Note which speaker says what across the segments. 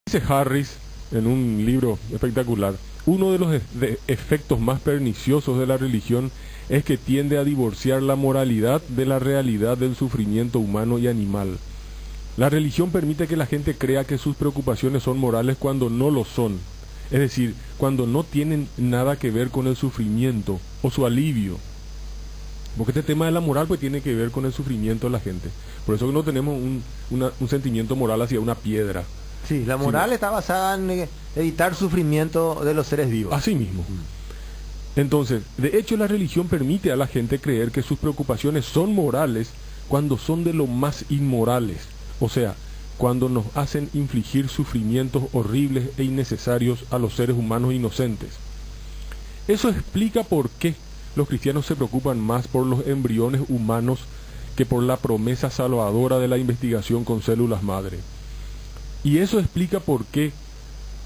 Speaker 1: Dice Harris en un libro espectacular, uno de los efectos más perniciosos de la religión es que tiende a divorciar la moralidad de la realidad del sufrimiento humano y animal. La religión permite que la gente crea que sus preocupaciones son morales cuando no lo son, es decir, cuando no tienen nada que ver con el sufrimiento o su alivio. Porque este tema de la moral pues tiene que ver con el sufrimiento de la gente. Por eso que no tenemos un sentimiento moral hacia una piedra.
Speaker 2: Sí, la moral está basada en evitar sufrimiento de los seres vivos.
Speaker 1: Así mismo. Entonces, de hecho la religión permite a la gente creer que sus preocupaciones son morales cuando son de lo más inmorales. O sea, cuando nos hacen infligir sufrimientos horribles e innecesarios a los seres humanos inocentes. Eso explica por qué los cristianos se preocupan más por los embriones humanos que por la promesa salvadora de la investigación con células madre. Y eso explica por qué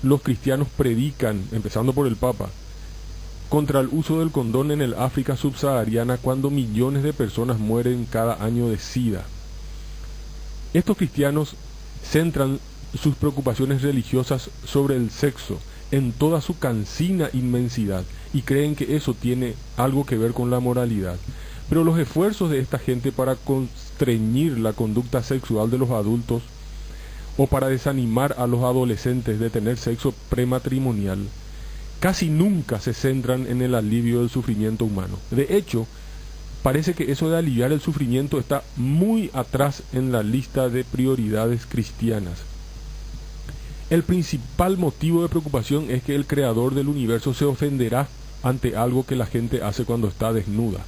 Speaker 1: los cristianos predican, empezando por el Papa, contra el uso del condón en el África subsahariana cuando millones de personas mueren cada año de SIDA. Estos cristianos centran sus preocupaciones religiosas sobre el sexo en toda su cansina inmensidad y creen que eso tiene algo que ver con la moralidad. Pero los esfuerzos de esta gente para constreñir la conducta sexual de los adultos o para desanimar a los adolescentes de tener sexo prematrimonial casi nunca se centran en el alivio del sufrimiento humano. De hecho, parece que eso de aliviar el sufrimiento está muy atrás en la lista de prioridades cristianas. El principal motivo de preocupación es que el creador del universo se ofenderá ante algo que la gente hace cuando está desnuda.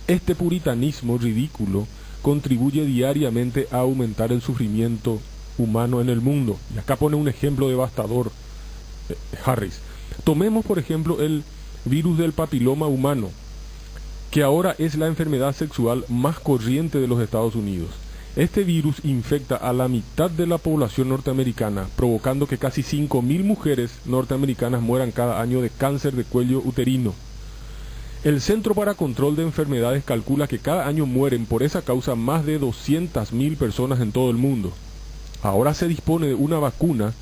Speaker 1: Este puritanismo ridículo contribuye diariamente a aumentar el sufrimiento humano en el mundo. Y acá pone un ejemplo devastador, Harris. Tomemos por ejemplo el virus del papiloma humano, que ahora es la enfermedad sexual más corriente de los Estados Unidos. Este virus infecta a la mitad de la población norteamericana, provocando que casi 5.000 mujeres norteamericanas mueran cada año de cáncer de cuello uterino. El Centro para Control de Enfermedades calcula que cada año mueren por esa causa más de 200.000 personas en todo el mundo. Ahora se dispone de una vacuna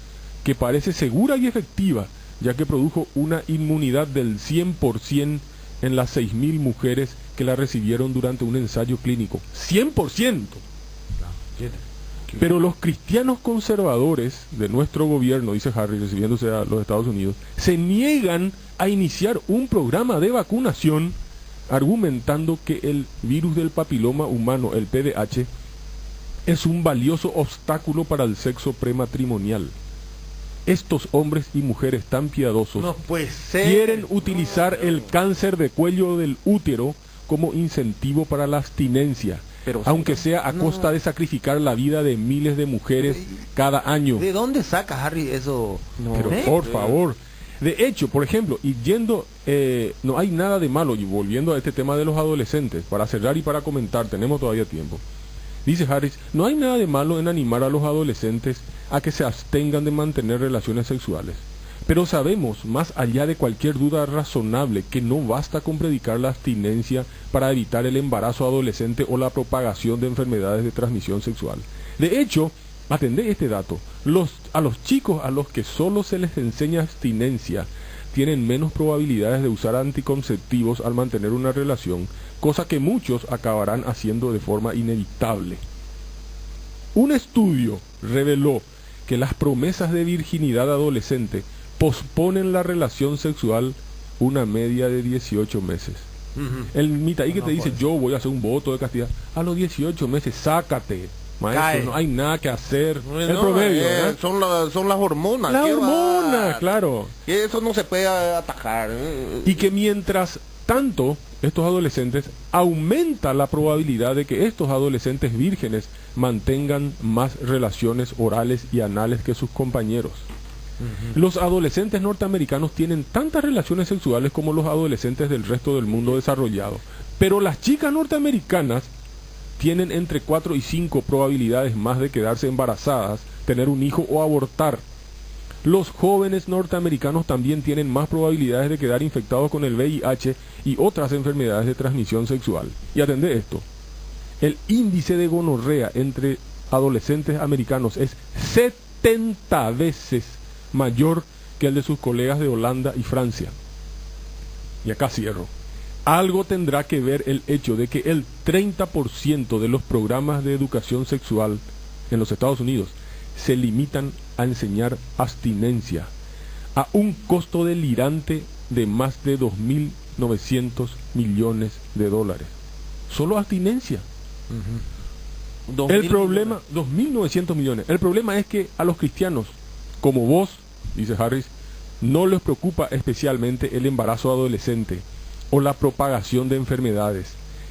Speaker 1: que parece segura y efectiva, ya que produjo una inmunidad del 100% en las 6.000 mujeres que la recibieron durante un ensayo clínico. ¡100%! Pero los cristianos conservadores de nuestro gobierno, dice Harry, recibiéndose a los Estados Unidos, se niegan a iniciar un programa de vacunación argumentando que el virus del papiloma humano, el VIH, es un valioso obstáculo para el sexo prematrimonial. Estos hombres y mujeres tan piadosos
Speaker 2: No puede ser.
Speaker 1: quieren utilizar el cáncer de cuello del útero como incentivo para la abstinencia, aunque sea a costa de sacrificar la vida de miles de mujeres cada año.
Speaker 2: ¿De dónde saca Harry eso?
Speaker 1: Pero por favor. De hecho, por ejemplo, y yendo, no hay nada de malo, y volviendo a este tema de los adolescentes, para cerrar y para comentar, tenemos todavía tiempo. Dice Harris, no hay nada de malo en animar a los adolescentes a que se abstengan de mantener relaciones sexuales. Pero sabemos, más allá de cualquier duda razonable, que no basta con predicar la abstinencia para evitar el embarazo adolescente o la propagación de enfermedades de transmisión sexual. De hecho, atendé este dato, a los chicos a los que solo se les enseña abstinencia tienen menos probabilidades de usar anticonceptivos al mantener una relación, cosa que muchos acabarán haciendo de forma inevitable. Un estudio reveló que las promesas de virginidad adolescente posponen la relación sexual una media de 18 meses. El mitaí que te dice, yo voy a hacer un voto de castidad, a los 18 meses, sácate, maestro, no hay nada que hacer. El proverbio,
Speaker 3: son las hormonas.
Speaker 1: La hormona, claro.
Speaker 3: Que eso no se puede atajar.
Speaker 1: Y que mientras tanto, estos adolescentes, aumenta la probabilidad de que estos adolescentes vírgenes mantengan más relaciones orales y anales que sus compañeros. Los adolescentes norteamericanos tienen tantas relaciones sexuales como los adolescentes del resto del mundo desarrollado. Pero las chicas norteamericanas tienen entre 4 y 5 probabilidades más de quedarse embarazadas, tener un hijo o abortar. Los jóvenes norteamericanos también tienen más probabilidades de quedar infectados con el VIH y otras enfermedades de transmisión sexual. Y atendé esto. El índice de gonorrea entre adolescentes americanos es 70 veces mayor que el de sus colegas de Holanda y Francia. Y acá cierro. Algo tendrá que ver el hecho de que el 30% de los programas de educación sexual en los Estados Unidos se limitan a enseñar abstinencia a un costo delirante de más de 2.900 millones de dólares. Solo abstinencia. El problema, 2.900 millones. El problema es que a los cristianos, como vos, dice Harris, no les preocupa especialmente el embarazo adolescente o la propagación de enfermedades.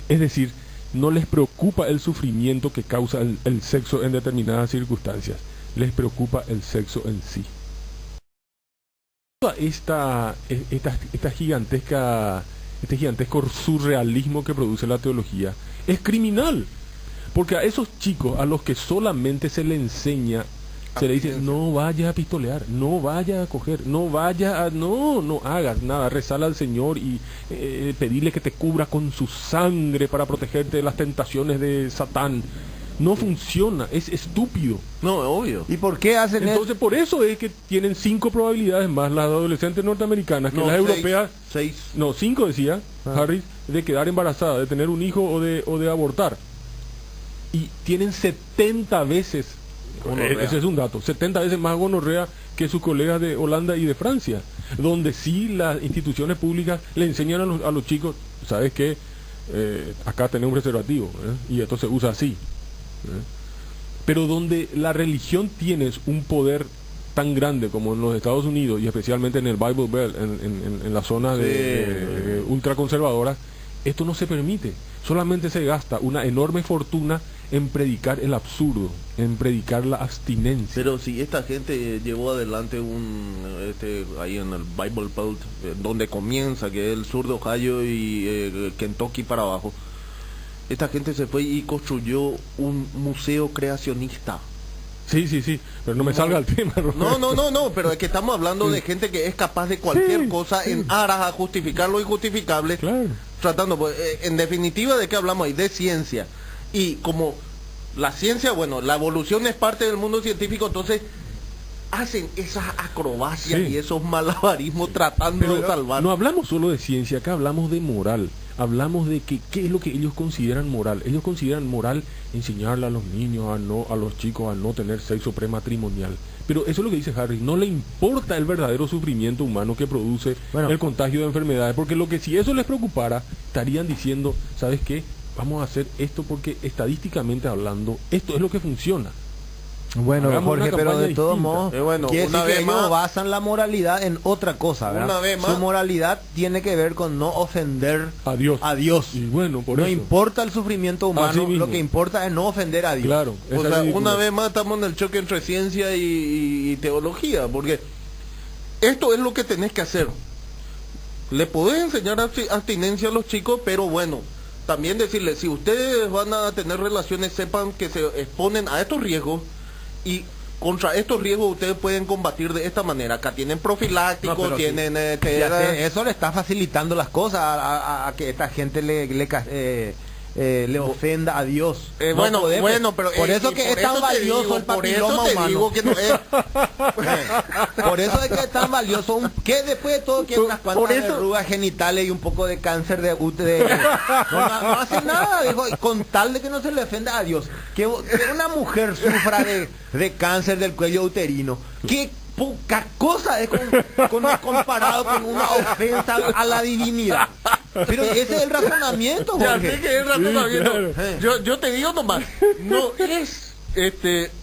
Speaker 1: Es decir, no les preocupa el sufrimiento que causa el sexo en determinadas circunstancias. Les preocupa el sexo en sí. Toda esta gigantesca, este gigantesco surrealismo que produce la teología es criminal. Porque a esos chicos a los que solamente se le enseña, se le dice, no vayas a pistolear, no vayas a coger, no hagas nada, rezala al Señor y pedirle que te cubra con su sangre para protegerte de las tentaciones de Satán. No funciona, es estúpido.
Speaker 3: No, obvio.
Speaker 2: ¿Y por qué hacen eso?
Speaker 1: Entonces por eso es que tienen 5 probabilidades más las adolescentes norteamericanas que las europeas.
Speaker 3: 6.
Speaker 1: No, 5 decía Harris, de quedar embarazada, de tener un hijo o de abortar. Y tienen 70 veces, ese es un dato, 70 veces más gonorrea que sus colegas de Holanda y de Francia, donde sí las instituciones públicas le enseñan a los chicos, ¿sabes qué? Acá tenés un preservativo, y esto se usa así. Pero donde la religión tiene un poder tan grande como en los Estados Unidos y especialmente en el Bible Belt, en la zona de ultraconservadoras, esto no se permite. Solamente se gasta una enorme fortuna en predicar el absurdo, en predicar la abstinencia.
Speaker 3: Pero si esta gente llevó adelante ahí en el Bible Belt, donde comienza, que es el sur de Ohio y Kentucky para abajo, esta gente se fue y construyó un museo creacionista.
Speaker 1: Sí, pero no me salga el tema.
Speaker 3: No, pero es que estamos hablando de gente que es capaz de cualquier cosa en aras a justificar lo injustificable.
Speaker 1: Claro.
Speaker 3: Tratando, pues, en definitiva, ¿de qué hablamos ahí? De ciencia. Y como la ciencia, bueno, la evolución es parte del mundo científico, entonces hacen esas acrobacias y esos malabarismos tratando de salvar.
Speaker 1: No hablamos solo de ciencia, acá hablamos de moral. Hablamos de qué es lo que ellos consideran moral. Ellos consideran moral enseñarle a los niños, a los chicos, a no tener sexo prematrimonial. Pero eso es lo que dice Harris. No le importa el verdadero sufrimiento humano que produce el contagio de enfermedades. Porque lo que si eso les preocupara, estarían diciendo, ¿sabes qué? Vamos a hacer esto porque estadísticamente hablando, esto es lo que funciona.
Speaker 2: Bueno,
Speaker 1: hagamos
Speaker 2: Jorge, pero de todos modos, quiere
Speaker 3: una
Speaker 2: decir
Speaker 3: vez
Speaker 2: que ellos
Speaker 3: más,
Speaker 2: basan la moralidad en otra cosa, ¿verdad?
Speaker 3: Una vez más.
Speaker 2: Su moralidad tiene que ver con no ofender
Speaker 1: a Dios. Y bueno, por
Speaker 2: no
Speaker 1: eso.
Speaker 2: importa el sufrimiento humano, lo que importa es no ofender a Dios.
Speaker 1: Claro.
Speaker 3: O sea, una vez más estamos en el choque entre ciencia y teología, porque esto es lo que tenés que hacer. Le podés enseñar abstinencia a los chicos, pero bueno, también decirles, si ustedes van a tener relaciones, sepan que se exponen a estos riesgos y contra estos riesgos ustedes pueden combatir de esta manera. Acá tienen profilácticos, tienen...
Speaker 2: eso le está facilitando las cosas a que esta gente le ofenda a Dios.
Speaker 3: Pero
Speaker 2: por eso que es tan valioso el papiloma humano. Por eso es que es tan valioso que después de todo que unas cuantas verrugas genitales y un poco de cáncer de no hace nada, dijo, con tal de que no se le ofenda a Dios. Que una mujer sufra de cáncer del cuello uterino, qué poca cosa es comparado con una ofensa a la divinidad. Pero ese es el razonamiento, Jorge.
Speaker 3: Ya sé que es el razonamiento.
Speaker 1: Sí, claro.
Speaker 3: Yo te digo nomás, no es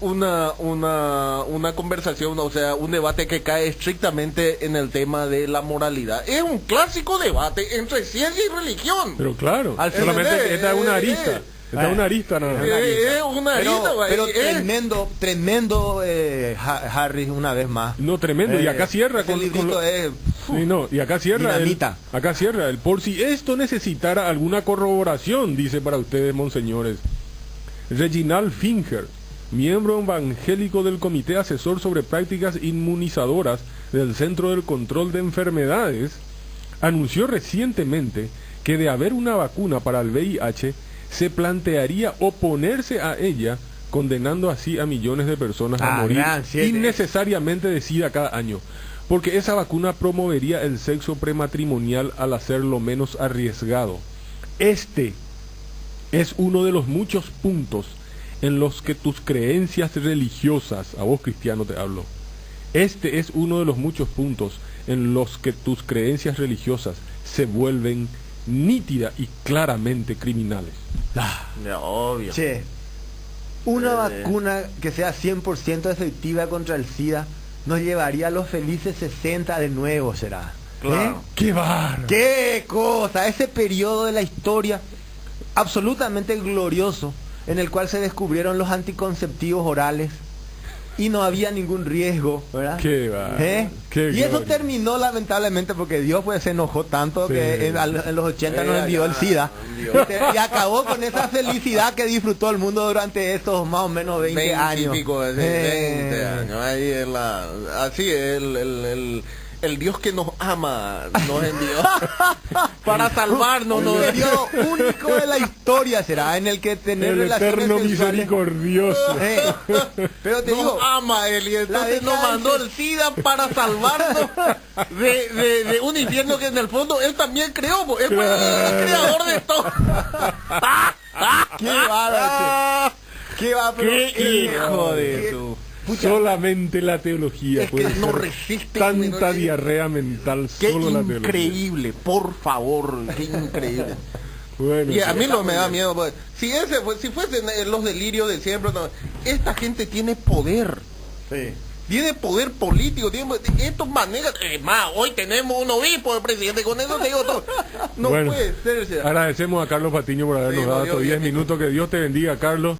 Speaker 3: una conversación, o sea, un debate que cae estrictamente en el tema de la moralidad. Es un clásico debate entre ciencia y religión.
Speaker 1: Pero claro, solamente esta es una arista. Esta es una arista, no.
Speaker 3: Es una arista,
Speaker 2: pero tremendo Harris, una vez más.
Speaker 1: No, tremendo, y acá cierra
Speaker 2: con librito es...
Speaker 1: Sí, no, y acá cierra acá cierra el por si esto necesitara alguna corroboración, dice para ustedes, monseñores. Reginald Finger, miembro evangélico del Comité Asesor sobre Prácticas Inmunizadoras del Centro del Control de Enfermedades, anunció recientemente que de haber una vacuna para el VIH, se plantearía oponerse a ella condenando así a millones de personas a morir innecesariamente de SIDA cada año. Porque esa vacuna promovería el sexo prematrimonial al hacerlo menos arriesgado. Este es uno de los muchos puntos en los que tus creencias religiosas, a vos cristiano te hablo, este es uno de los muchos puntos en los que tus creencias religiosas se vuelven nítidas y claramente criminales.
Speaker 2: Obvio. Che, una vacuna que sea 100% efectiva contra el SIDA nos llevaría a los felices 60 de nuevo, será.
Speaker 3: Claro.
Speaker 1: ¡Qué bárbaro!
Speaker 2: ¡Qué cosa! Ese periodo de la historia absolutamente glorioso en el cual se descubrieron los anticonceptivos orales y no había ningún riesgo, ¿verdad?
Speaker 1: ¡Qué bárbaro! ¡Qué
Speaker 2: y eso
Speaker 1: gloria!
Speaker 2: terminó lamentablemente porque Dios pues se enojó tanto que en los 80 nos envió el SIDA y acabó con esa felicidad que disfrutó el mundo durante estos más o menos 20 años.
Speaker 3: 20 años. Ahí es así es el Dios que nos ama nos envió para salvarnos.
Speaker 2: Un periodo único de la historia será en el que tener
Speaker 1: el
Speaker 2: relaciones
Speaker 1: eterno
Speaker 2: sexuales
Speaker 1: misericordioso.
Speaker 2: pero te
Speaker 3: nos
Speaker 2: digo,
Speaker 3: ama él y entonces nos mandó el SIDA para salvarnos de un infierno que en el fondo él también creó, él fue el creador de todo.
Speaker 2: qué bárbaro, qué bárbaro,
Speaker 3: qué hijo de su.
Speaker 1: Solamente la teología
Speaker 3: es
Speaker 1: puede
Speaker 3: que no
Speaker 1: ser
Speaker 3: resiste
Speaker 1: tanta diarrea mental.
Speaker 3: Qué
Speaker 1: solo la teología.
Speaker 3: increíble, por favor, qué increíble.
Speaker 1: Bueno,
Speaker 3: Y a mí no me da miedo, pues, si fuesen los delirios de siempre, no, esta gente tiene poder.
Speaker 2: Sí.
Speaker 3: Tiene poder político, tiene estos maneras, más, hoy tenemos un obispo de presidente, con eso te digo todo. No
Speaker 1: bueno,
Speaker 3: puede ser.
Speaker 1: agradecemos a Carlos Patiño por habernos dado estos 10 minutos. Que Dios te bendiga, Carlos.